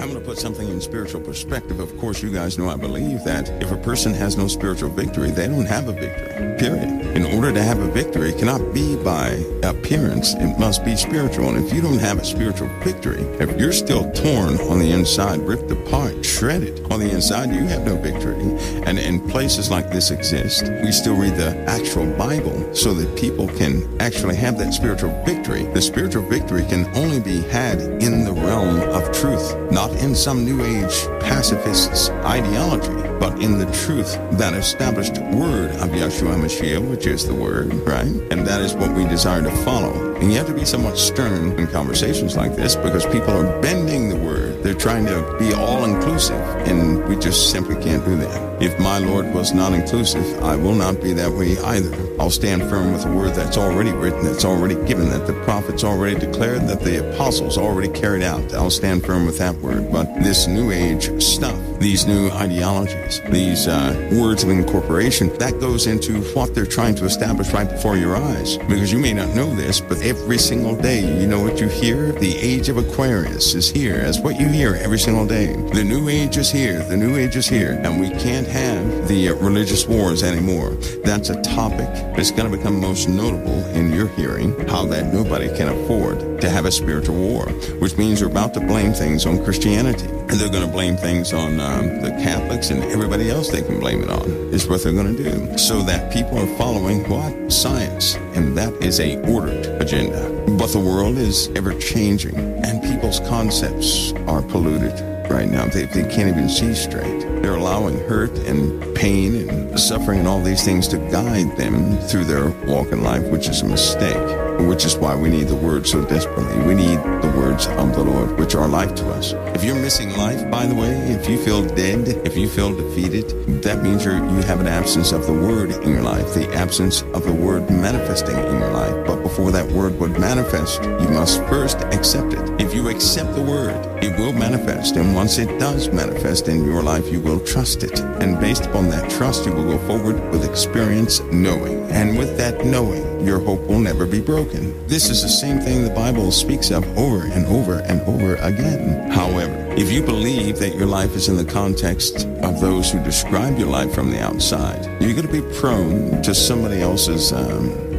I'm going to put something in spiritual perspective. Of course, you guys know I believe that if a person has no spiritual victory, they don't have a victory, period. In order to have a victory, it cannot be by appearance. It must be spiritual. And if you don't have a spiritual victory, if you're still torn on the inside, ripped apart, shredded on the inside, you have no victory. And places like this exist. We still read the actual Bible so that people can actually have that spiritual victory. The spiritual victory can only be had in the realm of truth, not in some New Age pacifist's ideology, but in the truth, that established word of Yeshua Mashiach, which is the word, right? And that is what we desire to follow. And you have to be somewhat stern in conversations like this because people are bending the word. They're trying to be all-inclusive, and we just simply can't do that. If my Lord was not inclusive, I will not be that way either. I'll stand firm with the word that's already written, that's already given, that the prophets already declared, that the apostles already carried out. I'll stand firm with that word. But this New Age stuff, these new ideologies, these words of incorporation, that goes into what they're trying to establish right before your eyes. Because you may not know this, but every single day, you know what you hear? The age of Aquarius is here. That's what you hear every single day. The New Age is here. The New Age is here. And we can't have the religious wars anymore. That's a topic that's going to become most notable in your hearing, how that nobody can afford to have a spiritual war, which means they're about to blame things on Christianity. And they're going to blame things on the Catholics and everybody else they can blame it on, is what they're going to do. So that people are following what? Science. And that is a ordered agenda. But the world is ever changing, and people's concepts are polluted right now. They can't even see straight. They're allowing hurt and pain and suffering and all these things to guide them through their walk in life, which is a mistake, which is why we need the word so desperately. We need the words of the Lord, which are life to us. If you're missing life, by the way, if you feel dead, if you feel defeated, that means you have an absence of the word in your life, the absence of the word manifesting in your life. But before that word would manifest, you must first accept it. If you accept the word, it will manifest. And once it does manifest in your life, you will trust it. And based upon that trust, you will go forward with experience, knowing. And with that knowing, your hope will never be broken. This is the same thing the Bible speaks of over and over and over again. However, if you believe that your life is in the context of those who describe your life from the outside, you're going to be prone to somebody else's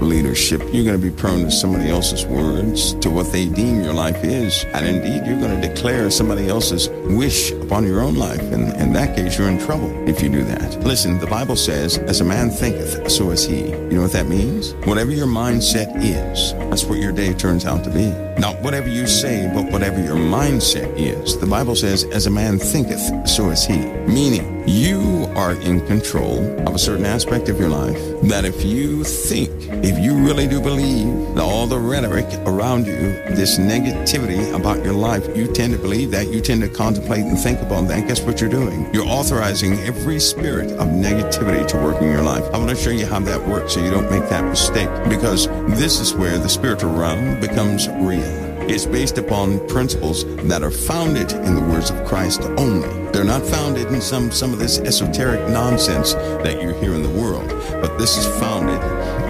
leadership. You're going to be prone to somebody else's words, to what they deem your life is. And indeed, you're going to declare somebody else's wish upon your own life. And in that case, you're in trouble if you do that. Listen, the Bible says, as a man thinketh, so is he. You know what that means? Whatever your mindset is, that's what your day turns out to be. Not whatever you say, but whatever your mindset is. The Bible says, as a man thinketh, so is he. Meaning, you are in control of a certain aspect of your life, that if you think, if you really do believe that all the rhetoric around you, this negativity about your life, you tend to believe that, you tend to contemplate and think about that, guess what you're doing? You're authorizing every spirit of negativity to work in your life. I want to show you how that works so you don't make that mistake, because this is where the spiritual realm becomes real. It's based upon principles that are founded in the words of Christ only. They're not founded in some of this esoteric nonsense that you hear in the world, but this is founded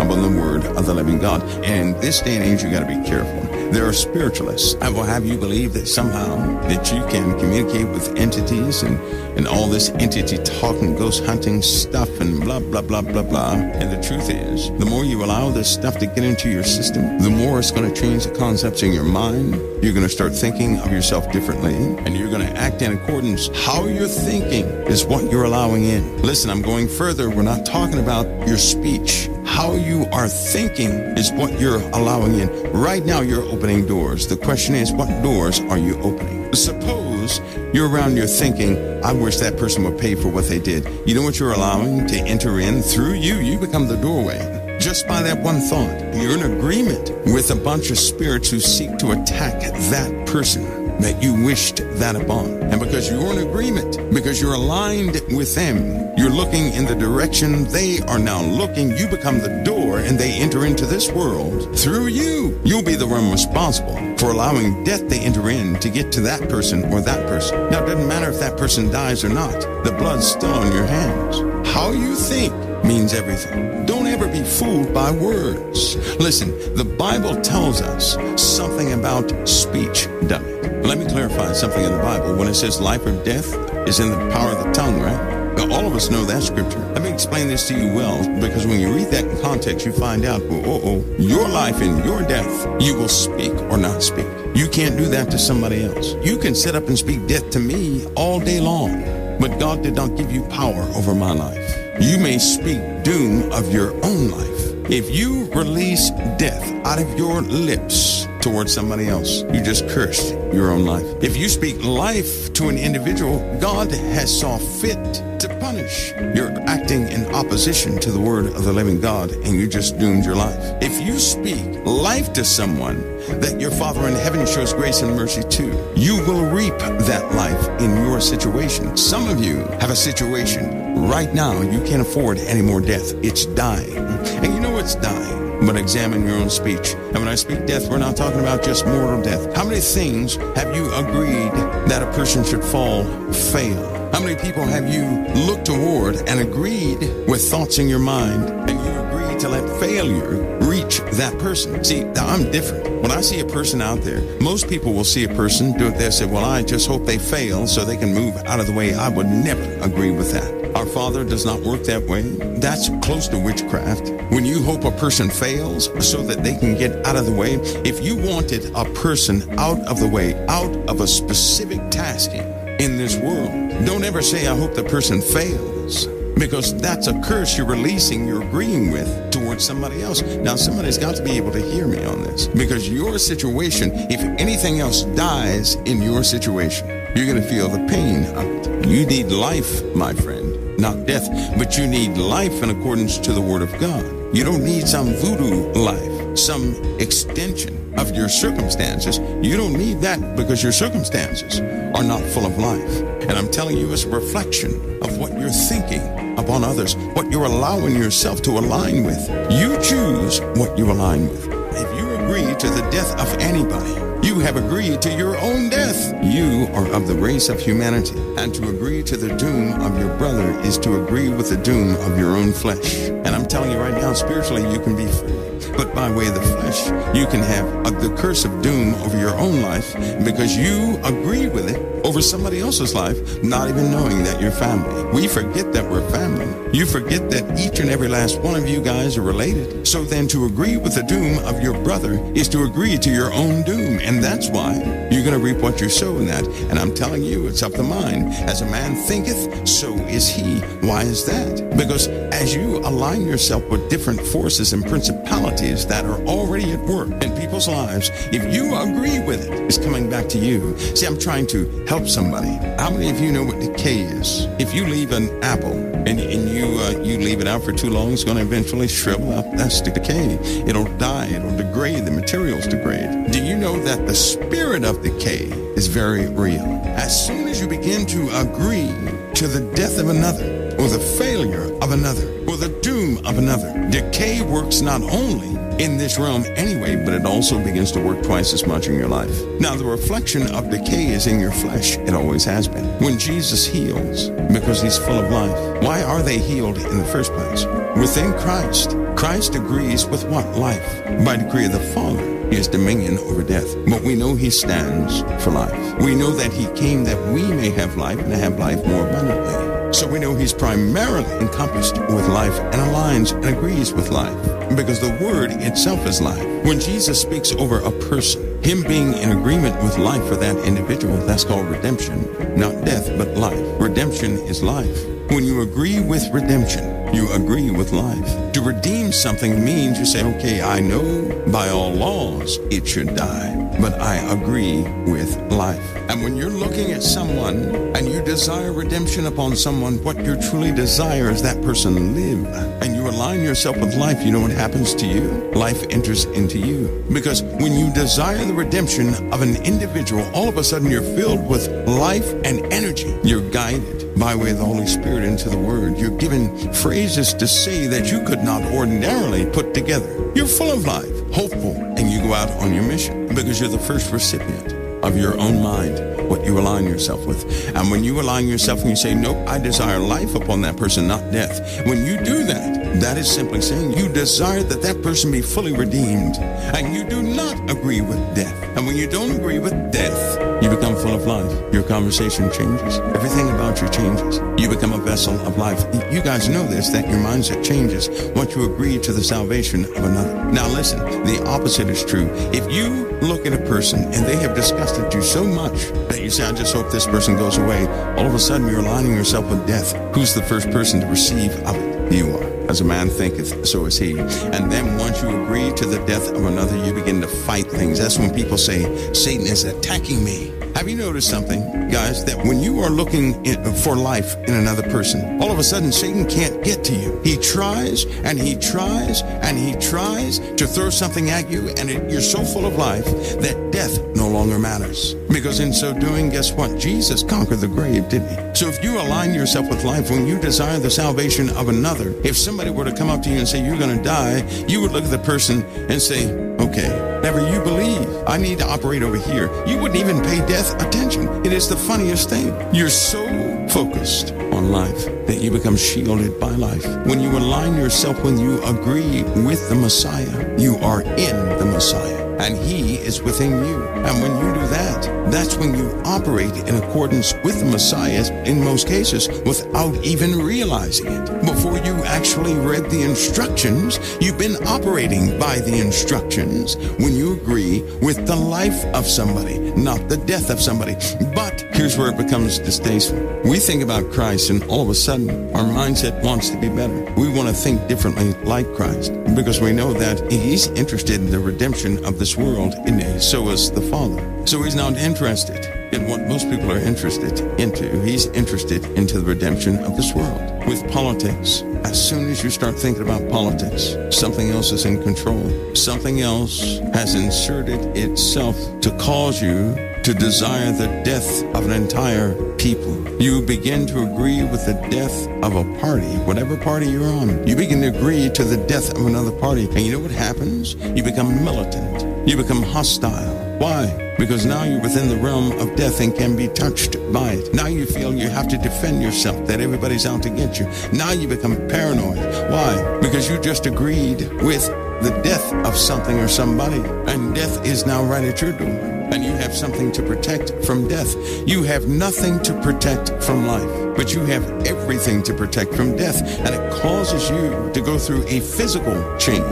upon the word of the living God. And in this day and age, you got to be careful. There are spiritualists that will have you believe that somehow that you can communicate with entities and all this entity talk and ghost hunting stuff and blah, blah, blah, blah, blah. And the truth is, the more you allow this stuff to get into your system, the more it's going to change the concepts in your mind. You're going to start thinking of yourself differently, and you're going to act in accordance. How you're thinking is what you're allowing in. Listen, I'm going further. We're not talking about your speech. How you are thinking is what you're allowing in. Right now, you're opening doors. The question is, what doors are you opening? Suppose you're around, you're thinking, I wish that person would pay for what they did. You know what you're allowing to enter in? Through you, you become the doorway. Just by that one thought, you're in agreement with a bunch of spirits who seek to attack that person that you wished that upon. And because you're in agreement, because you're aligned with them, you're looking in the direction they are now looking, you become the door and they enter into this world through you. You'll be the one responsible for allowing death to enter in to get to that person or that person. Now, it doesn't matter if that person dies or not. The blood's still on your hands. How you think means everything. Don't don't ever be fooled by words. Listen, the Bible tells us something about speech, doesn't it? Let me clarify something in the Bible. When it says life or death is in the power of the tongue, right? Now, all of us know that scripture. Let me explain this to you well, because when you read that in context, you find out, your life and your death, you will speak or not speak. You can't do that to somebody else. You can sit up and speak death to me all day long, but God did not give you power over my life. You may speak doom of your own life. If you release death out of your lips towards somebody else, you just cursed your own life. If you speak life to an individual, God has saw fit to punish. You're acting in opposition to the word of the living God, and you just doomed your life. If you speak life to someone that your Father in heaven shows grace and mercy to, you will reap that life in your situation. Some of you have a situation right now you can't afford any more death. It's dying. And you know it's dying. But examine your own speech. And when I speak death, we're not talking about just mortal death. How many things have you agreed that a person should fail? How many people have you looked toward and agreed with thoughts in your mind, and you agreed to let failure reach that person? See, I'm different. When I see a person out there, most people will see a person do it. They say, well, I just hope they fail so they can move out of the way. I would never agree with that. Our Father does not work that way. That's close to witchcraft. When you hope a person fails so that they can get out of the way, if you wanted a person out of the way, out of a specific tasking in this world, don't ever say, I hope the person fails, because that's a curse you're releasing, you're agreeing with towards somebody else. Now, somebody's got to be able to hear me on this, because your situation, if anything else dies in your situation, you're going to feel the pain of it. You need life, my friend. Not death, but you need life in accordance to the word of God. You don't need some voodoo life, some extension of your circumstances. You don't need that, because your circumstances are not full of life. And I'm telling you, it's a reflection of what you're thinking upon others, what you're allowing yourself to align with. You choose what you align with. If you agree to the death of anybody, you have agreed to your own death. You are of the race of humanity, and to agree to the doom of your brother is to agree with the doom of your own flesh. And I'm telling you right now, spiritually, you can be free. But by way of the flesh, you can have the curse of doom over your own life, because you agree with it over somebody else's life, not even knowing that you're family. We forget that we're family. You forget that each and every last one of you guys are related. So then to agree with the doom of your brother is to agree to your own doom. And that's why you're going to reap what you sow in that. And I'm telling you, it's of the mind. As a man thinketh, so is he. Why is that? Because as you align yourself with different forces and principalities that are already at work in people's lives, if you agree with it, it's coming back to you. See, I'm trying to help somebody. How many of you know what decay is? If you leave an apple and you leave it out for too long, it's going to eventually shrivel up. That's decay. It'll die. It'll degrade. The materials degrade. Do you know that the spirit of decay is very real? As soon as you begin to agree to the death of another, or the failure of another, or the doom of another, decay works not only in this realm anyway, but it also begins to work twice as much in your life. Now, the reflection of decay is in your flesh. It always has been. When Jesus heals, because he's full of life, why are they healed in the first place? Within Christ, Christ agrees with what? Life. By decree of the Father, he has dominion over death. But we know he stands for life. We know that he came that we may have life, and have life more abundantly. So we know he's primarily encompassed with life and aligns and agrees with life, because the word itself is life. When Jesus speaks over a person, him being in agreement with life for that individual, that's called redemption. Not death, but life. Redemption is life. When you agree with redemption, you agree with life. To redeem something means you say, okay, I know by all laws it should die, but I agree with life. And when you're looking at someone and you desire redemption upon someone, what you truly desire is that person live. And you align yourself with life, you know what happens to you? Life enters into you. Because when you desire the redemption of an individual, all of a sudden you're filled with life and energy. You're guided by way of the Holy Spirit into the Word. You're given phrases to say that you could not ordinarily put together. You're full of life, hopeful, and you go out on your mission because you're the first recipient of your own mind, what you align yourself with. And when you align yourself and you say, nope, I desire life upon that person, not death. When you do that, That is simply saying you desire that that person be fully redeemed, and you do not agree with death. And when you don't agree with death, you become full of life. Your conversation changes. Everything about you changes. You become a vessel of life. You guys know this, that your mindset changes once you agree to the salvation of another. Now listen, the opposite is true. If you look at a person and they have disgusted you so much that you say, I just hope this person goes away, all of a sudden you're aligning yourself with death. Who's the first person to receive of it? You are. As a man thinketh, so is he. And then once you agree to the death of another, you begin to fight things. That's when people say, Satan is attacking me. Have you noticed something, guys, that when you are looking for life in another person, all of a sudden Satan can't get to you. He tries and he tries and he tries to throw something at you, and you're so full of life that death no longer matters. Because in so doing, guess what? Jesus conquered the grave, didn't he? So if you align yourself with life, when you desire the salvation of another, if somebody were to come up to you and say, you're going to die, you would look at the person and say, okay, whatever you believe, I need to operate over here. You wouldn't even pay death attention. It is the funniest thing. You're so focused on life that you become shielded by life. When you align yourself, when you agree with the Messiah, you are in the Messiah, and he is within you. And when you do that, that's when you operate in accordance with the Messiah, in most cases, without even realizing it. Before you actually read the instructions, you've been operating by the instructions when you agree with the life of somebody, not the death of somebody. But here's where it becomes distasteful. We think about Christ, and all of a sudden, our mindset wants to be better. We want to think differently like Christ, because we know that he's interested in the redemption of this world, and so is the Father. So he's not interested in what most people are interested into. He's interested into the redemption of this world. With politics, as soon as you start thinking about politics, something else is in control. Something else has inserted itself to cause you to desire the death of an entire people. You begin to agree with the death of a party, whatever party you're on. You begin to agree to the death of another party. And you know what happens? You become militant. You become hostile. Why? Because now you're within the realm of death and can be touched by it. Now you feel you have to defend yourself, that everybody's out to get you. Now you become paranoid. Why? Because you just agreed with the death of something or somebody, and death is now right at your door. And you have something to protect from death. You have nothing to protect from life, but you have everything to protect from death. And it causes you to go through a physical change.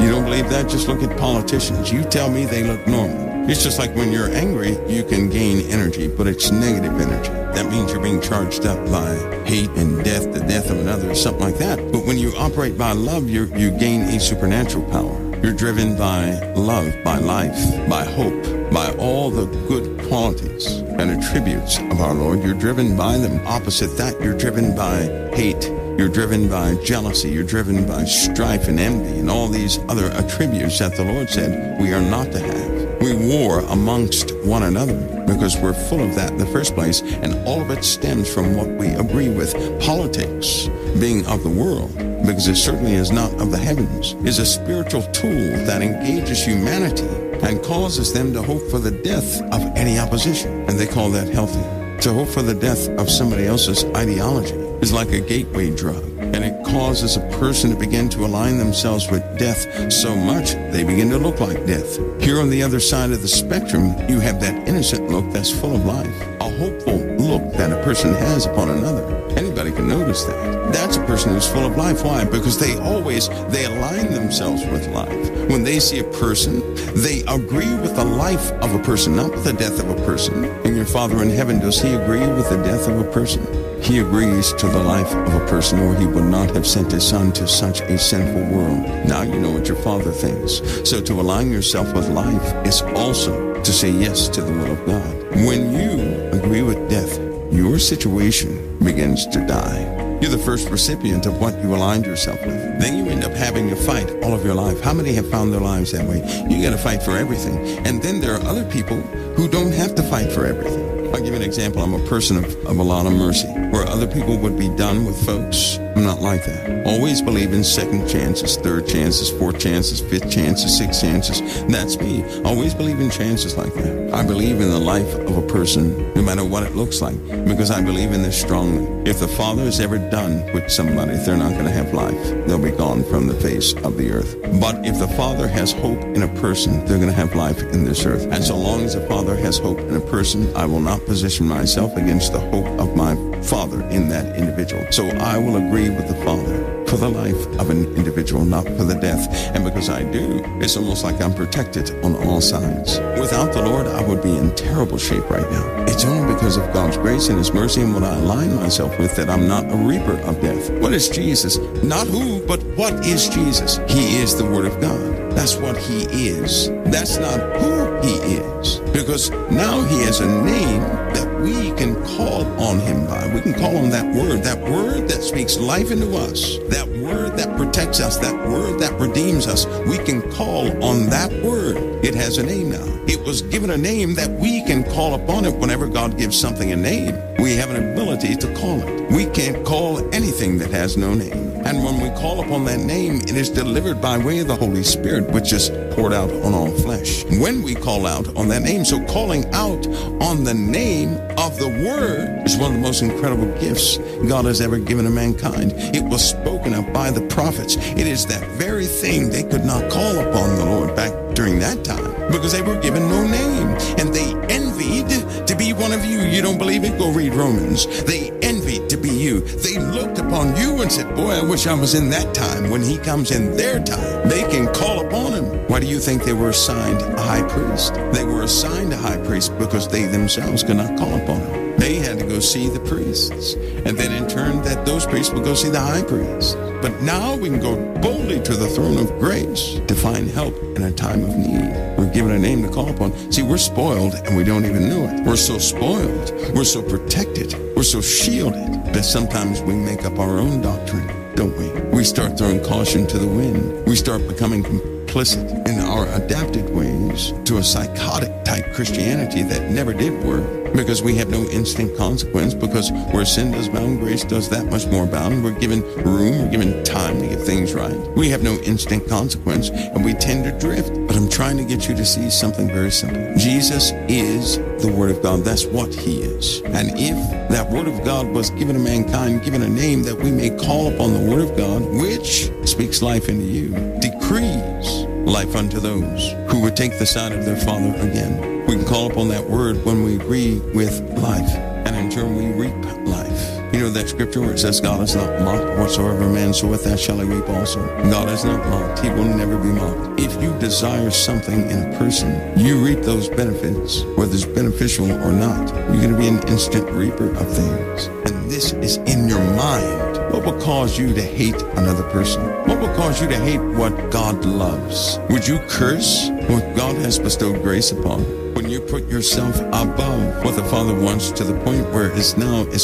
You don't believe that? Just look at politicians. You tell me they look normal. It's just like when you're angry, you can gain energy, but it's negative energy. That means you're being charged up by hate and death, the death of another, something like that. But when you operate by love, you gain a supernatural power. You're driven by love, by life, by hope, by all the good qualities and attributes of our Lord. You're driven by them. Opposite that, you're driven by hate. You're driven by jealousy. You're driven by strife and envy and all these other attributes that the Lord said we are not to have. We war amongst one another because we're full of that in the first place, and all of it stems from what we agree with. Politics, being of the world, because it certainly is not of the heavens, is a spiritual tool that engages humanity and causes them to hope for the death of any opposition. And they call that healthy. To hope for the death of somebody else's ideology is like a gateway drug, and it causes a person to begin to align themselves with death so much they begin to look like death. Here on the other side of the spectrum, you have that innocent look that's full of life, a hopeful look that a person has upon another. Anybody can notice that. That's a person who's full of life. Why? Because they align themselves with life. When they see a person, they agree with the life of a person, not with the death of a person. And your Father in heaven, does he agree with the death of a person? He agrees to the life of a person, or he would not have sent his Son to such a sinful world. Now you know what your Father thinks. So to align yourself with life is also to say yes to the will of God. When you agree with death, your situation begins to die. You're the first recipient of what you aligned yourself with. Then you end up having to fight all of your life. How many have found their lives that way? You got to fight for everything. And then there are other people who don't have to fight for everything. I'll give you an example. I'm a person of a lot of mercy, where other people would be done with folks I'm not like that. Always believe in second chances, third chances, fourth chances, fifth chances, sixth chances. That's me. Always believe in chances like that. I believe in the life of a person, no matter what it looks like, because I believe in this strongly. If the Father is ever done with somebody, they're not going to have life. They'll be gone from the face of the earth. But if the Father has hope in a person, they're going to have life in this earth. And so long as the Father has hope in a person, I will not position myself against the hope of my Father in that individual. So I will agree with the Father for the life of an individual, not for the death. And because I do, it's almost like I'm protected on all sides. Without the Lord, I would be in terrible shape right now. It's only because of God's grace and His mercy and what I align myself with that I'm not a reaper of death. What is Jesus? Not who, but what is Jesus? He is the Word of God. That's what He is. That's not who He is. Because now He has a name that we can call on Him by. We can call on that word that speaks life into us, that word that protects us, that word that redeems us. We can call on that word. It has a name now. It was given a name that we can call upon it whenever God gives something a name. We have an ability to call it. We can't call anything that has no name. And when we call upon that name, it is delivered by way of the Holy Spirit, which is poured out on all flesh. When we call out on that name, so calling out on the name of the Word is one of the most incredible gifts God has ever given to mankind. It was spoken of by the prophets. It is that very thing they could not call upon the Lord back during that time because they were given no name. And they envied to be one of you. You don't believe it? Go read Romans. They envied to be you. They looked upon you and said, boy, I wish I was in that time. When He comes in their time, they can call upon Him. Why do you think they were assigned a high priest? They were assigned a high priest because they themselves could not call upon Him. They had to go see the priests. And then in turn, that those priests would go see the high priest. But now we can go boldly to the throne of grace to find help in a time of need. We're given a name to call upon. See, we're spoiled and we don't even know it. We're so spoiled. We're so protected. We're so shielded that sometimes we make up our own doctrine, don't we? We start throwing caution to the wind. We start becoming complicit in our adapted ways to a psychotic type Christianity that never did work. Because we have no instant consequence, because where sin does abound, grace does that much more abound. We're given room, we're given time to get things right. We have no instant consequence, and we tend to drift. But I'm trying to get you to see something very simple. Jesus is the Word of God. That's what He is. And if that Word of God was given to mankind, given a name that we may call upon the Word of God, which speaks life into you, decrees life unto those who would take the side of their Father again. We can call upon that word when we agree with life, and in turn we reap life. You know that scripture where it says, God is not mocked, whatsoever a man soweth, that shall he reap also. God is not mocked. He will never be mocked. If you desire something in a person, you reap those benefits, whether it's beneficial or not. You're going to be an instant reaper of things. And this is in your mind. What will cause you to hate another person? What will cause you to hate what God loves? Would you curse what God has bestowed grace upon? When you put yourself above what the Father wants to the point where it's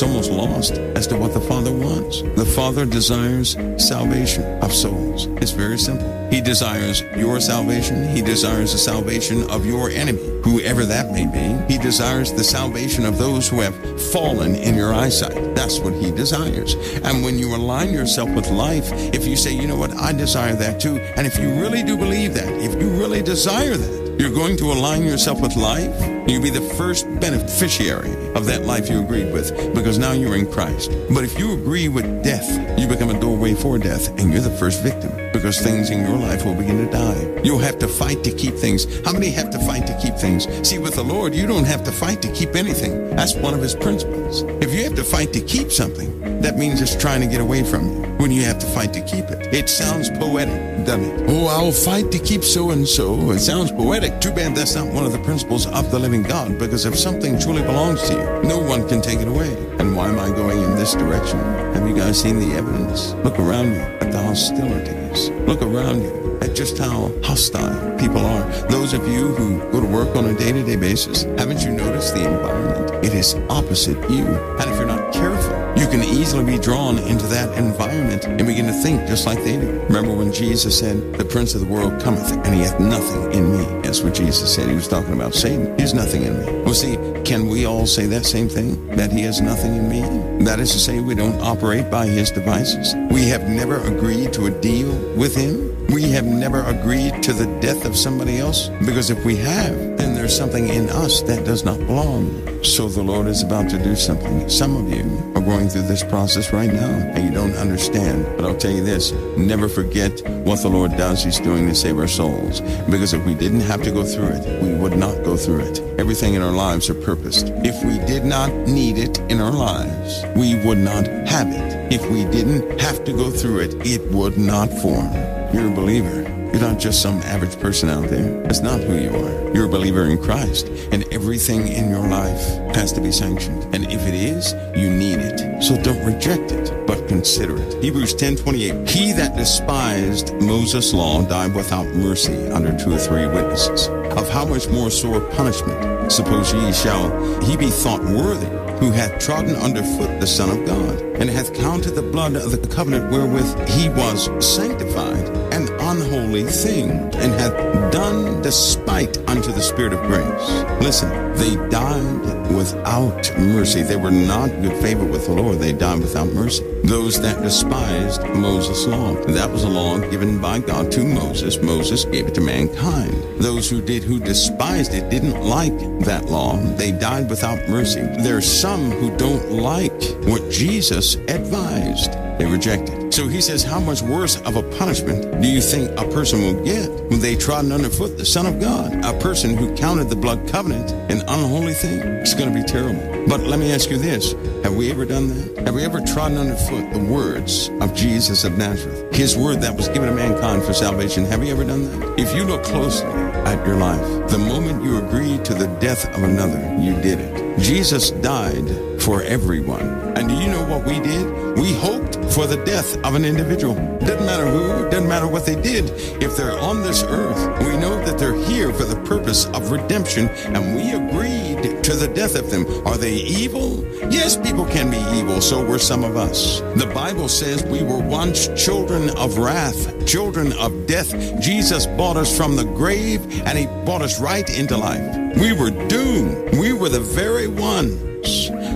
almost lost as to what the Father wants. The Father desires salvation of souls. It's very simple. He desires your salvation. He desires the salvation of your enemy, whoever that may be. He desires the salvation of those who have fallen in your eyesight. That's what He desires. And when you align yourself with life, if you say, you know what, I desire that too, and if you really do believe that, if you really desire that, you're going to align yourself with life. You'll be the first beneficiary of that life you agreed with, because now you're in Christ. But if you agree with death, you become a doorway for death, and you're the first victim, because things in your life will begin to die. You'll have to fight to keep things. How many have to fight to keep things? See, with the Lord, you don't have to fight to keep anything. That's one of His principles. If you have to fight to keep something, that means it's trying to get away from you when you have to fight to keep it. It sounds poetic, doesn't it? Oh, I'll fight to keep so-and-so. It sounds poetic. Too bad that's not one of the principles of the living God, because if something truly belongs to you, no one can take it away. And why am I going in this direction? Have you guys seen the evidence? Look around you at the hostilities. Look around you at just how hostile people are. Those of you who go to work on a day-to-day basis, haven't you noticed the environment? It is opposite you. And if you're not careful, you you can easily be drawn into that environment and begin to think just like they do. Remember when Jesus said, the prince of the world cometh, and he hath nothing in me. That's what Jesus said. He was talking about Satan. He has nothing in me. Well, see, can we all say that same thing? That he has nothing in me? That is to say, we don't operate by his devices. We have never agreed to a deal with him. We have never agreed to the death of somebody else. Because if we have, then there's something in us that does not belong. So the Lord is about to do something. Some of you are going through this process right now, and you don't understand. But I'll tell you this, never forget what the Lord does. He's doing to save our souls. Because if we didn't have to go through it, we would not go through it. Everything in our lives are purposed. If we did not need it in our lives, we would not have it. If we didn't have to go through it, it would not form. You're a believer. You're not just some average person out there. That's not who you are. You're a believer in Christ, and everything in your life has to be sanctioned. And if it is, you need it. So don't reject it, but consider it. Hebrews 10:28. He that despised Moses' law died without mercy under 2 or 3 witnesses. Of how much more sore punishment, suppose ye, shall he be thought worthy, who hath trodden under foot the Son of God, and hath counted the blood of the covenant wherewith he was sanctified an unholy thing, and hath done despite unto the Spirit of grace. Listen, they died without mercy. They were not good favor with the Lord. They died without mercy. Those that despised Moses' law. That was a law given by God to Moses. Moses gave it to mankind. Those who despised it, didn't like that law. They died without mercy. There are some who don't like what Jesus advised. They reject it. So he says, how much worse of a punishment do you think a person will get when they trodden underfoot the Son of God? A person who counted the blood covenant an unholy thing. It's going to be terrible. But let me ask you this. Have we ever done that? Have we ever trodden underfoot the words of Jesus of Nazareth? His word that was given to mankind for salvation. Have you ever done that? If you look closely at your life, the moment you agreed to the death of another, you did it. Jesus died for everyone. And do you know what we did? We hoped for the death of an individual. Doesn't matter who, doesn't matter what they did. If they're on this earth, we know that they're here for the purpose of redemption, and we agreed to the death of them. Are they evil? Yes, people can be evil. So were some of us. The Bible says we were once children of wrath, children of death. Jesus bought us from the grave, and he brought us right into life. We were doomed. We were the very ones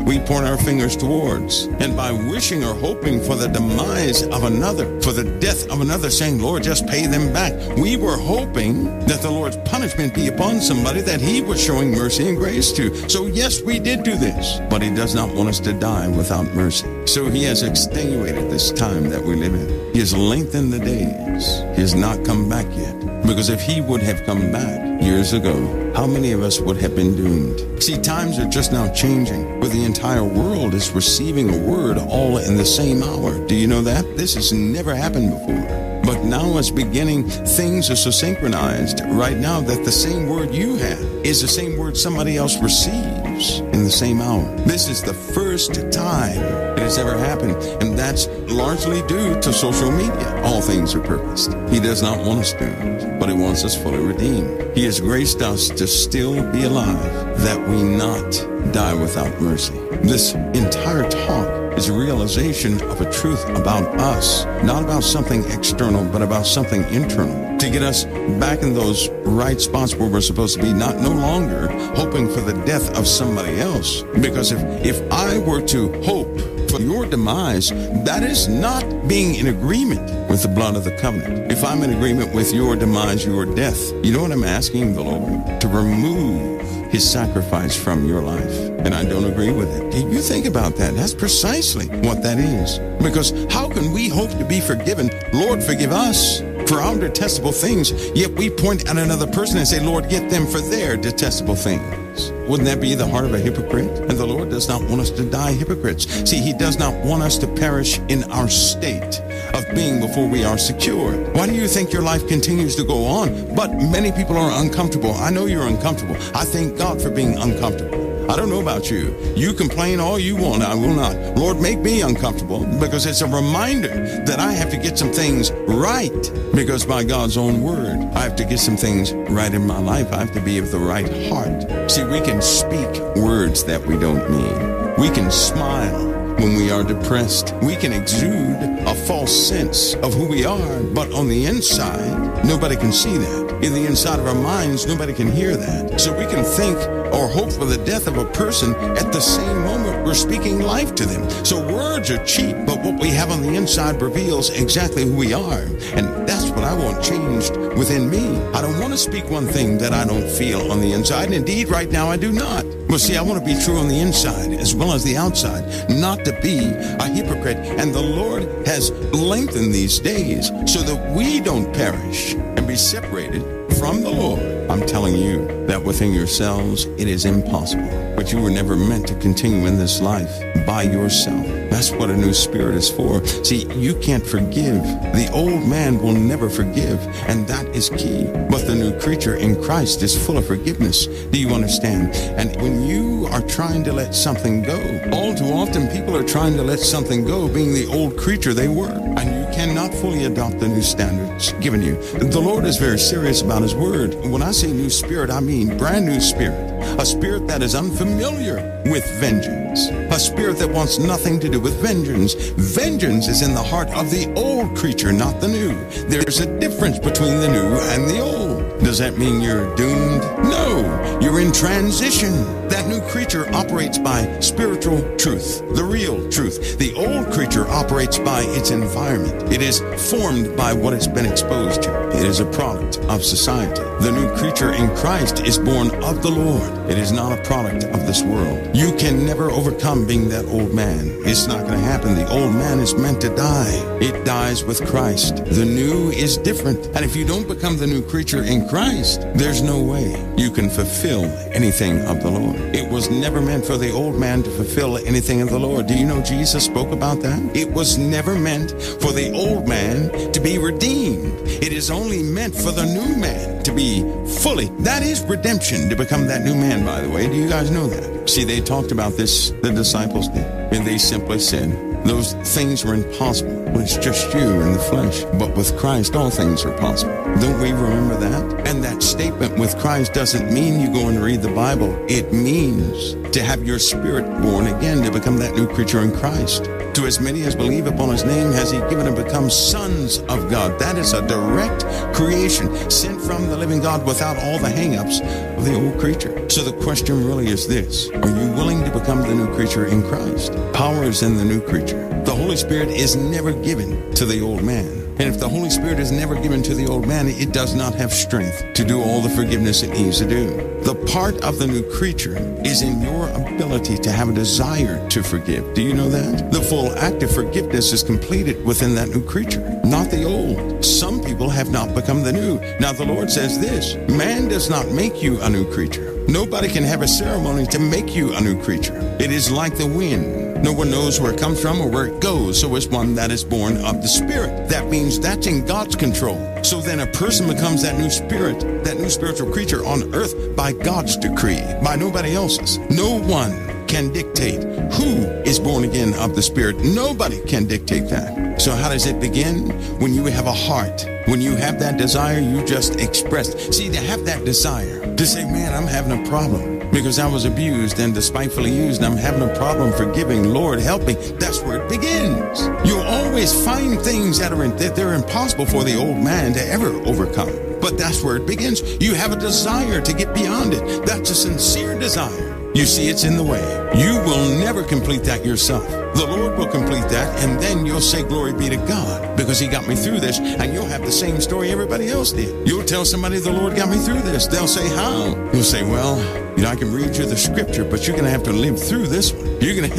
we point our fingers towards. And by wishing or hoping for the demise of another, for the death of another, saying, Lord, just pay them back. We were hoping that the Lord's punishment be upon somebody that he was showing mercy and grace to. So yes, we did do this, but he does not want us to die without mercy. So he has extenuated this time that we live in. He has lengthened the days. He has not come back yet. Because if he would have come back years ago, how many of us would have been doomed? See, times are just now changing, where the entire world is receiving a word all in the same hour. Do you know that? This has never happened before. But now it's beginning, things are so synchronized right now that the same word you have is the same word somebody else receives in the same hour. This is the first time it has ever happened, and that's largely due to social media. All things are purposed. He does not want us doomed, but he wants us fully redeemed. He has graced us to still be alive, that we not die without mercy. This entire talk is a realization of a truth about us, not about something external, but about something internal, to get us back in those right spots where we're supposed to be, no longer hoping for the death of somebody else. Because if I were to hope for your demise, that is not being in agreement with the blood of the covenant. If I'm in agreement with your demise, your death, you know what I'm asking the Lord? To remove his sacrifice from your life. And I don't agree with it. You think about that. That's precisely what that is. Because how can we hope to be forgiven? Lord, forgive us for our detestable things, yet we point at another person and say, Lord, get them for their detestable things. Wouldn't that be the heart of a hypocrite? And the Lord does not want us to die hypocrites. See, he does not want us to perish in our state of being before we are secure. Why do you think your life continues to go on? But many people are uncomfortable. I know you're uncomfortable. I thank God for being uncomfortable. I don't know about you. You complain all you want. I will not. Lord, make me uncomfortable, because it's a reminder that I have to get some things right. Because by God's own word, I have to get some things right in my life. I have to be of the right heart. See, we can speak words that we don't mean. We can smile when we are depressed. We can exude a false sense of who we are, but on the inside, nobody can see that. In the inside of our minds, nobody can hear that. So we can think or hope for the death of a person at the same moment we're speaking life to them. So words are cheap, but what we have on the inside reveals exactly who we are. And that's what I want changed within me. I don't want to speak one thing that I don't feel on the inside. And indeed, right now, I do not. But see, I want to be true on the inside as well as the outside, not to be a hypocrite. And the Lord has lengthened these days so that we don't perish and be separated from the Lord. I'm telling you that within yourselves, it is impossible. But you were never meant to continue in this life by yourself. That's what a new spirit is for. See, you can't forgive. The old man will never forgive, and that is key. But the new creature in Christ is full of forgiveness. Do you understand? And when you are trying to let something go, all too often people are trying to let something go, being the old creature they were. And you cannot fully adopt the new standards given you. The Lord is very serious about His word. When I say new spirit, I mean brand new spirit. A spirit that is unfamiliar with vengeance. A spirit that wants nothing to do with vengeance. Vengeance is in the heart of the old creature, not the new. There's a difference between the new and the old. Does that mean you're doomed? No, you're in transition. That new creature operates by spiritual truth, the real truth. The old creature operates by its environment. It is formed by what it's been exposed to. It is a product of society. The new creature in Christ is born of the Lord. It is not a product of this world. You can never overcome being that old man. It's not going to happen. The old man is meant to die. It dies with Christ. The new is different. And if you don't become the new creature in Christ, there's no way you can fulfill anything of the Lord. It was never meant for the old man to fulfill anything of the Lord. Do you know Jesus spoke about that? It was never meant for the old man to be redeemed. It is only meant for the new man to be fully. That is redemption, to become that new man, by the way. Do you guys know that? See, they talked about this, the disciples did, and they simply said, those things are impossible when it's just you in the flesh. But with Christ, all things are possible. Don't we remember that? And that statement with Christ doesn't mean you go and read the Bible. It means to have your spirit born again, to become that new creature in Christ. To as many as believe upon His name has He given and become sons of God. That is a direct creation sent from the living God without all the hang-ups of the old creature. So the question really is this: are you willing to become the new creature in Christ? Power is in the new creature. The Holy Spirit is never given to the old man. And if the Holy Spirit is never given to the old man, it does not have strength to do all the forgiveness it needs to do. The part of the new creature is in your ability to have a desire to forgive. Do you know that? The full act of forgiveness is completed within that new creature, not the old. Some people have not become the new. Now the Lord says this: man does not make you a new creature. Nobody can have a ceremony to make you a new creature. It is like the wind. No one knows where it comes from or where it goes. So is one that is born of the Spirit. That means that's in God's control. So then a person becomes that new spirit, that new spiritual creature on earth by God's decree, by nobody else's. No one can dictate who is born again of the Spirit. Nobody can dictate that. So how does it begin? When you have a heart. When you have that desire, you just expressed. See, to have that desire, to say, man, I'm having a problem because I was abused and despitefully used, and I'm having a problem forgiving. Lord, help me. That's where it begins. You'll always find things that they're impossible for the old man to ever overcome. But that's where it begins. You have a desire to get beyond it. That's a sincere desire. You see, it's in the way. You will never complete that yourself. The Lord will complete that, and then you'll say, glory be to God, because He got me through this, and you'll have the same story everybody else did. You'll tell somebody the Lord got me through this. They'll say, how? You'll say, well, I can read you the scripture, but you're going to have to live through this one. You're going to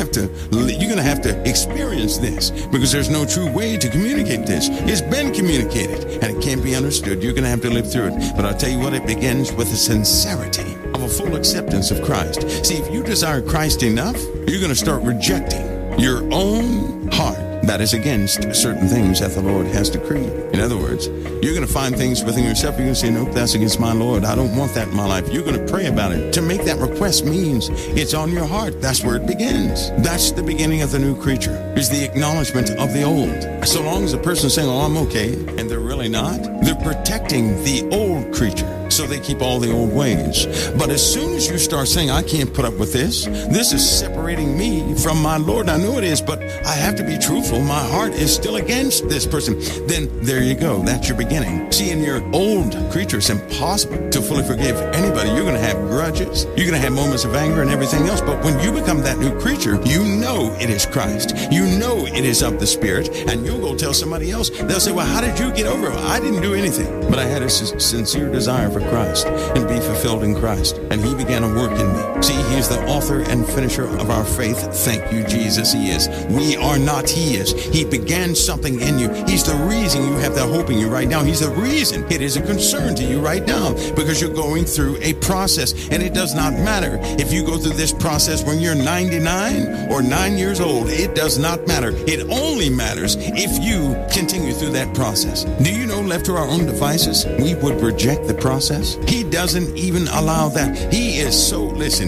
have to experience this, because there's no true way to communicate this. It's been communicated, and it can't be understood. You're going to have to live through it. But I'll tell you what, it begins with a sincerity of a full acceptance of Christ. See, if you desire Christ enough, you're going to start rejecting your own heart that is against certain things that the Lord has decreed. In other words, you're going to find things within yourself. You're going to say, nope, that's against my Lord. I don't want that in my life. You're going to pray about it. To make that request means it's on your heart. That's where it begins. That's the beginning of the new creature, is the acknowledgement of the old. So long as the person's saying, oh, I'm okay, and they're really not, they're protecting the old creature. so they keep all the old ways. But as soon as you start saying, I can't put up with this is separating me from my Lord. I know it is, but I have to be truthful. My heart is still against this person. Then there you go. That's your beginning. See, in your old creature, it's impossible to fully forgive anybody. You're going to have grudges. You're going to have moments of anger and everything else. But when you become that new creature, you know it is Christ. You know it is of the Spirit. And you'll go tell somebody else. They'll say, well, how did you get over it? I didn't do anything. But I had a sincere desire for Christ and be fulfilled in Christ. And he began a work in me. See, he is the author and finisher of our faith. Thank you, Jesus. He is. We are not. He is. He began something in you. He's the reason you have that hope in you right now. He's the reason it is a concern to you right now, because you're going through a process. And it does not matter if you go through this process when you're 99 or 9 years old. It does not matter. It only matters if you continue through that process. Do you know, left to our own devices, we would reject the process? He doesn't even allow that. He is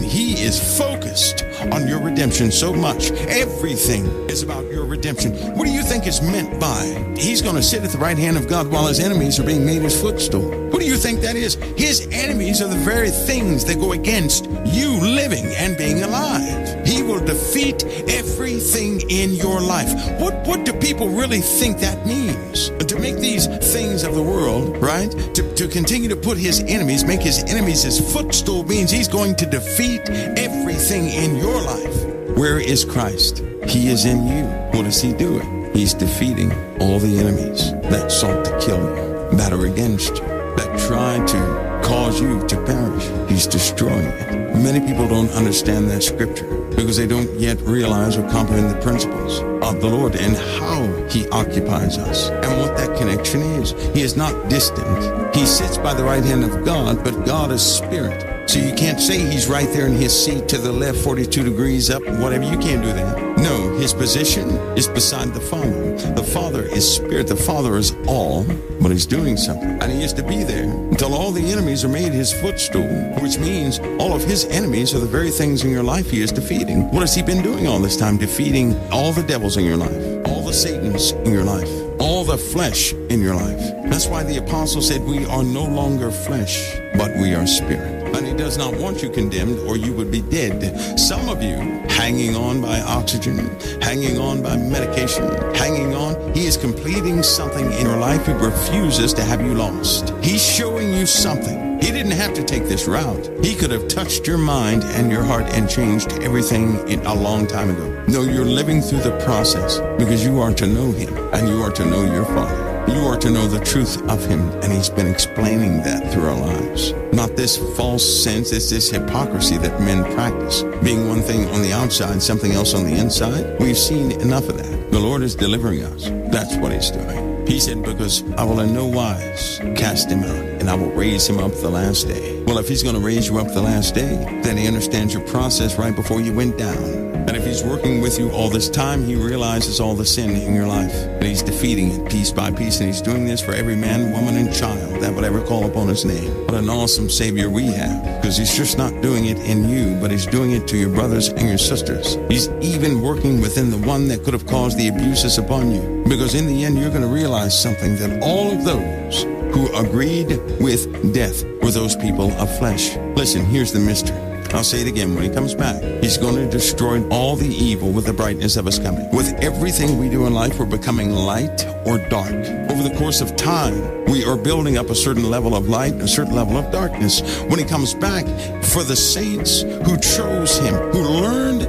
he is focused on your redemption so much. Everything is about your redemption. What do you think is meant by he's going to sit at the right hand of God while his enemies are being made his footstool? What do you think that is? His enemies are the very things that go against you living and being alive. He will defeat everything in your life. What do people really think that means? To make these things of the world, right? To continue to put his enemies, make his enemies his footstool, means he's going to defeat everything in your life. Where is Christ? He is in you. What is he doing? He's defeating all the enemies that sought to kill you, that are against you, that try to cause you to perish. He's destroying it. Many people don't understand that scripture because they don't yet realize or comprehend the principles of the Lord and how he occupies us and what that connection is. He is not distant. He sits by the right hand of God, but God is spirit. So you can't say he's right there in his seat to the left, 42 degrees up, whatever. You can't do that. No, his position is beside the Father. The Father is spirit. The Father is all, but he's doing something. And he is to be there until all the enemies are made his footstool, which means all of his enemies are the very things in your life he is defeating. What has he been doing all this time? Defeating all the devils in your life, all the Satans in your life, all the flesh in your life. That's why the apostle said we are no longer flesh, but we are spirit. And he does not want you condemned, or you would be dead. Some of you hanging on by oxygen, hanging on by medication, hanging on. He is completing something in your life. He refuses to have you lost. He's showing you something. He didn't have to take this route. He could have touched your mind and your heart and changed everything a long time ago. No, you're living through the process because you are to know him and you are to know your Father. You are to know the truth of him, and he's been explaining that through our lives. Not this false sense, it's this hypocrisy that men practice. Being one thing on the outside, something else on the inside. We've seen enough of that. The Lord is delivering us. That's what he's doing. He said, because I will in no wise cast him out, and I will raise him up the last day. Well, if he's going to raise you up the last day, then he understands your process right before you went down. And if he's working with you all this time, he realizes all the sin in your life. And he's defeating it piece by piece. And he's doing this for every man, woman, and child that would ever call upon his name. What an awesome Savior we have. Because he's just not doing it in you, but he's doing it to your brothers and your sisters. He's even working within the one that could have caused the abuses upon you. Because in the end, you're going to realize something, that all of those who agreed with death were those people of flesh. Listen, here's the mystery. I'll say it again. When he comes back, he's going to destroy all the evil with the brightness of his coming. With everything we do in life, we're becoming light or dark. Over the course of time, we are building up a certain level of light, a certain level of darkness. When he comes back, for the saints who chose him, who learned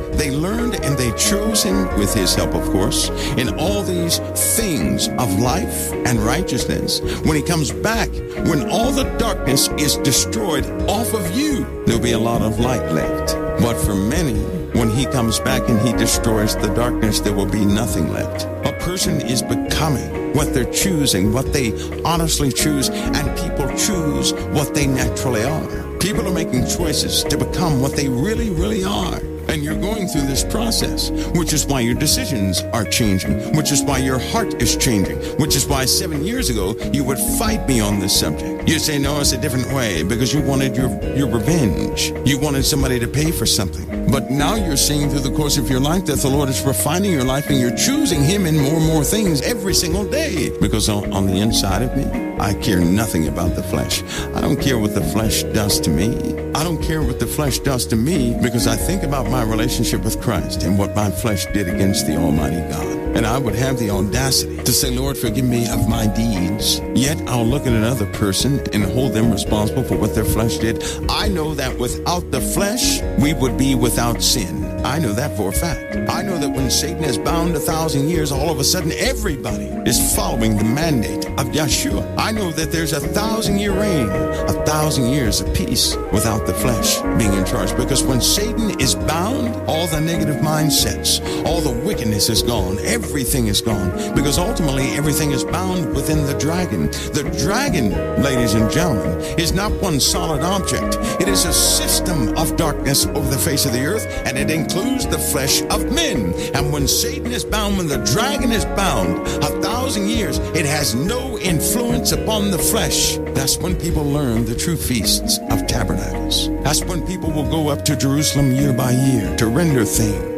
and they chose him with his help, of course, in all these things of life and righteousness. When he comes back, when all the darkness is destroyed off of you, there'll be a lot of light left. But for many, when he comes back and he destroys the darkness, there will be nothing left. A person is becoming what they're choosing, what they honestly choose, and people choose what they naturally are. People are making choices to become what they really, really are. And you're going through this process, which is why your decisions are changing, which is why your heart is changing, which is why 7 years ago you would fight me on this subject. You say, no, it's a different way because you wanted your revenge. You wanted somebody to pay for something. But now you're seeing through the course of your life that the Lord is refining your life and you're choosing Him in more and more things every single day. Because on the inside of me, I care nothing about the flesh. I don't care what the flesh does to me. I don't care what the flesh does to me because I think about my relationship with Christ and what my flesh did against the Almighty God. And I would have the audacity to say, Lord, forgive me of my deeds. Yet I'll look at another person and hold them responsible for what their flesh did. I know that without the flesh, we would be without sin. I know that for a fact. I know that when Satan is bound 1,000 years, all of a sudden everybody is following the mandate of Yeshua. I know that there's 1,000-year reign, 1,000 years of peace without the flesh being in charge. Because when Satan is bound, all the negative mindsets, all the wickedness is gone. Everything is gone. Because ultimately everything is bound within the dragon. The dragon, ladies and gentlemen, is not one solid object. It is a system of darkness over the face of the earth, and it includes the flesh of men. And when Satan is bound, when the dragon is bound 1,000 years, it has no influence upon the flesh. That's when people learn the true feasts of tabernacles. That's when people will go up to Jerusalem year by year to render things.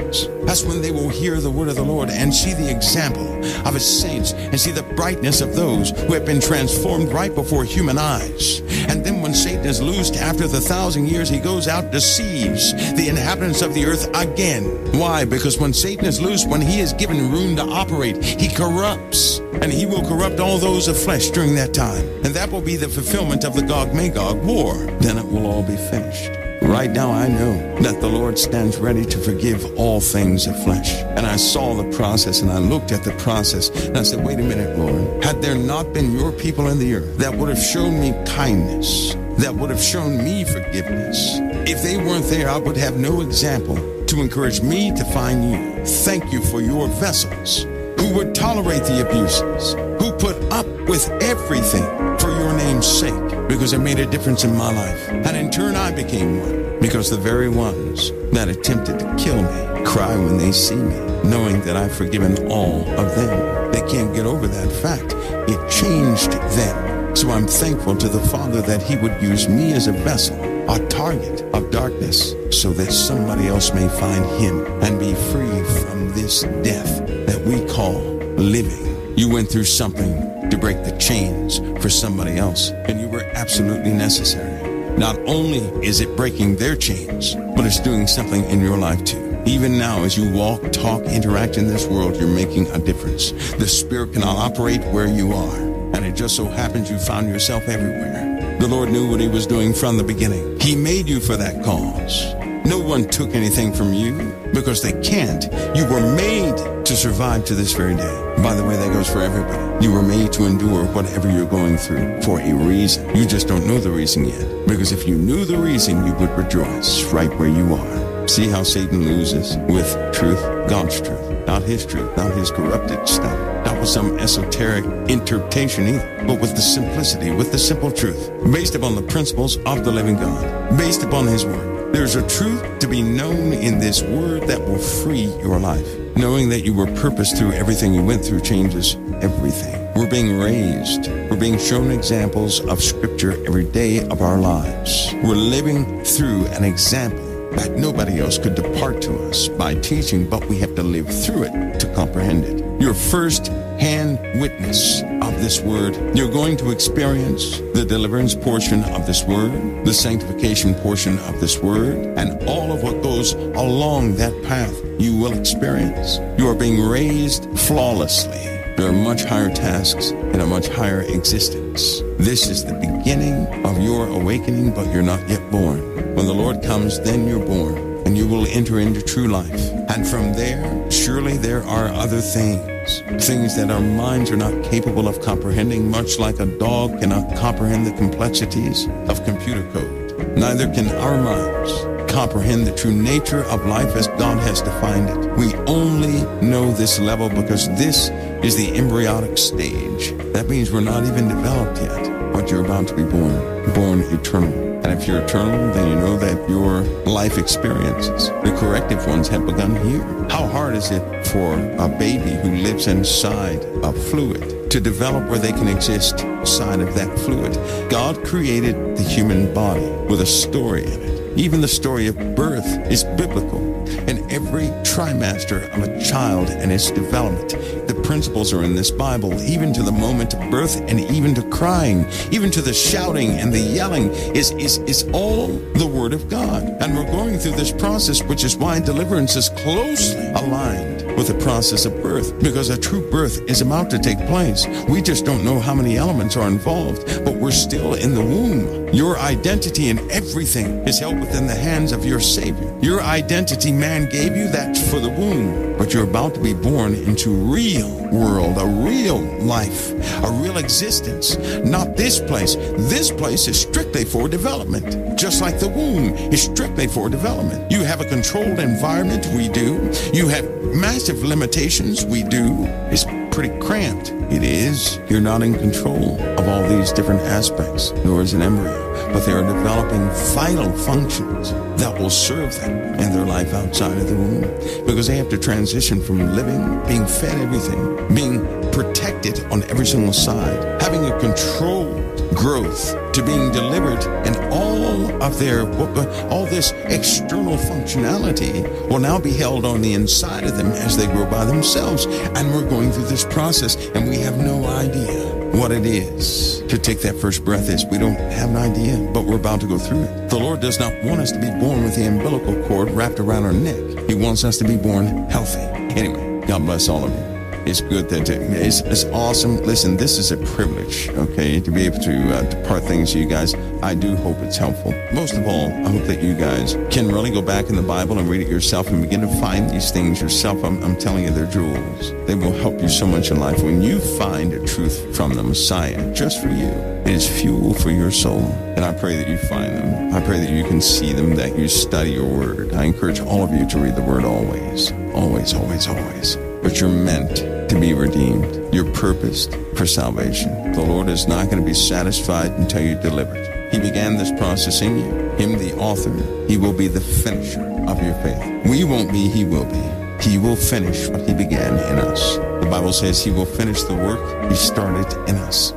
That's when they will hear the word of the Lord and see the example of His saints and see the brightness of those who have been transformed right before human eyes. And then when Satan is loosed after the 1,000 years, he goes out, deceives the inhabitants of the earth again. Why? Because when Satan is loose, when he is given room to operate, he corrupts. And he will corrupt all those of flesh during that time. And that will be the fulfillment of the Gog-Magog war. Then it will all be finished. Right now I know that the Lord stands ready to forgive all things of flesh. And I saw the process and I looked at the process and I said, wait a minute, Lord. Had there not been your people in the earth that would have shown me kindness, that would have shown me forgiveness, if they weren't there, I would have no example to encourage me to find you. Thank you for your vessels who would tolerate the abuses, who put up with everything for your name's sake, because it made a difference in my life. And in turn, I became one, because the very ones that attempted to kill me cry when they see me, knowing that I've forgiven all of them. They can't get over that fact. It changed them. So I'm thankful to the Father that He would use me as a vessel, a target of darkness, so that somebody else may find Him and be free from this death that we call living. You went through something to break the chains for somebody else, and you were absolutely necessary. Not only is it breaking their chains, but it's doing something in your life too. Even now, as you walk, talk, interact in this world, you're making a difference. The Spirit cannot operate where you are, and it just so happens you found yourself everywhere. The Lord knew what He was doing from the beginning. He made you for that cause. No one took anything from you because they can't. You were made to survive to this very day. By the way, that goes for everybody. You were made to endure whatever you're going through for a reason. You just don't know the reason yet. Because if you knew the reason, you would rejoice right where you are. See how Satan loses with truth, God's truth, not his truth, not his corrupted stuff, not with some esoteric interpretation either, but with the simplicity, with the simple truth, based upon the principles of the living God, based upon His word. There's a truth to be known in this word that will free your life. Knowing that you were purposed through everything you went through changes everything. We're being raised. We're being shown examples of Scripture every day of our lives. We're living through an example that nobody else could depart to us by teaching, but we have to live through it to comprehend it. Your first-hand witness of this word. You're going to experience the deliverance portion of this word, the sanctification portion of this word, and all of what goes along that path you will experience. You are being raised flawlessly. There are much higher tasks and a much higher existence. This is the beginning of your awakening, but you're not yet born. When the Lord comes, then you're born, and you will enter into true life. And from there, surely there are other things that our minds are not capable of comprehending, much like a dog cannot comprehend the complexities of computer code. Neither can our minds comprehend the true nature of life as God has defined it. We only know this level because this is the embryonic stage. That means we're not even developed yet, but you're about to be born eternal. And if you're eternal, then you know that your life experiences, the corrective ones, have begun here. How hard is it for a baby who lives inside a fluid to develop where they can exist inside of that fluid? God created the human body with a story in it. Even the story of birth is biblical. And every trimester of a child and its development, the principles are in this Bible, even to the moment of birth and even to crying, even to the shouting and the yelling is all the Word of God. And we're going through this process, which is why deliverance is closely aligned with the process of birth, because a true birth is about to take place. We just don't know how many elements are involved, but we're still in the womb. Your identity and everything is held within the hands of your Savior. Your identity man gave you, that's for the womb, but you're about to be born into real world, a real life, a real existence. Not this place. This place is strictly for development, just like the womb is strictly for development. You have a controlled environment, we do. You have massive limitations, we do. It's pretty cramped. It is. You're not in control of all these different aspects, nor is an embryo, but they are developing vital functions that will serve them in their life outside of the womb, because they have to transition from living, being fed everything, being protected on every single side, having a controlled growth, to being delivered, and all this external functionality will now be held on the inside of them as they grow by themselves. And we're going through this process, and we have no idea what it is to take that first breath is. We don't have an idea, but we're about to go through it. The Lord does not want us to be born with the umbilical cord wrapped around our neck. He wants us to be born healthy. Anyway, God bless all of you. It's good that it's awesome. Listen, this is a privilege, okay, to be able to part things to you guys. I do hope it's helpful. Most of all, I hope that you guys can really go back in the Bible and read it yourself and begin to find these things yourself. I'm telling you, they're jewels. They will help you so much in life. When you find a truth from the Messiah just for you, it is fuel for your soul. And I pray that you find them. I pray that you can see them, that you study your word. I encourage all of you to read the word always. Always, always, always. But you're meant to be redeemed. You're purposed for salvation. The Lord is not going to be satisfied until you're delivered. He began this process in you. Him, the author, he will be the finisher of your faith. We won't be, he will be. He will finish what he began in us. The Bible says he will finish the work he started in us.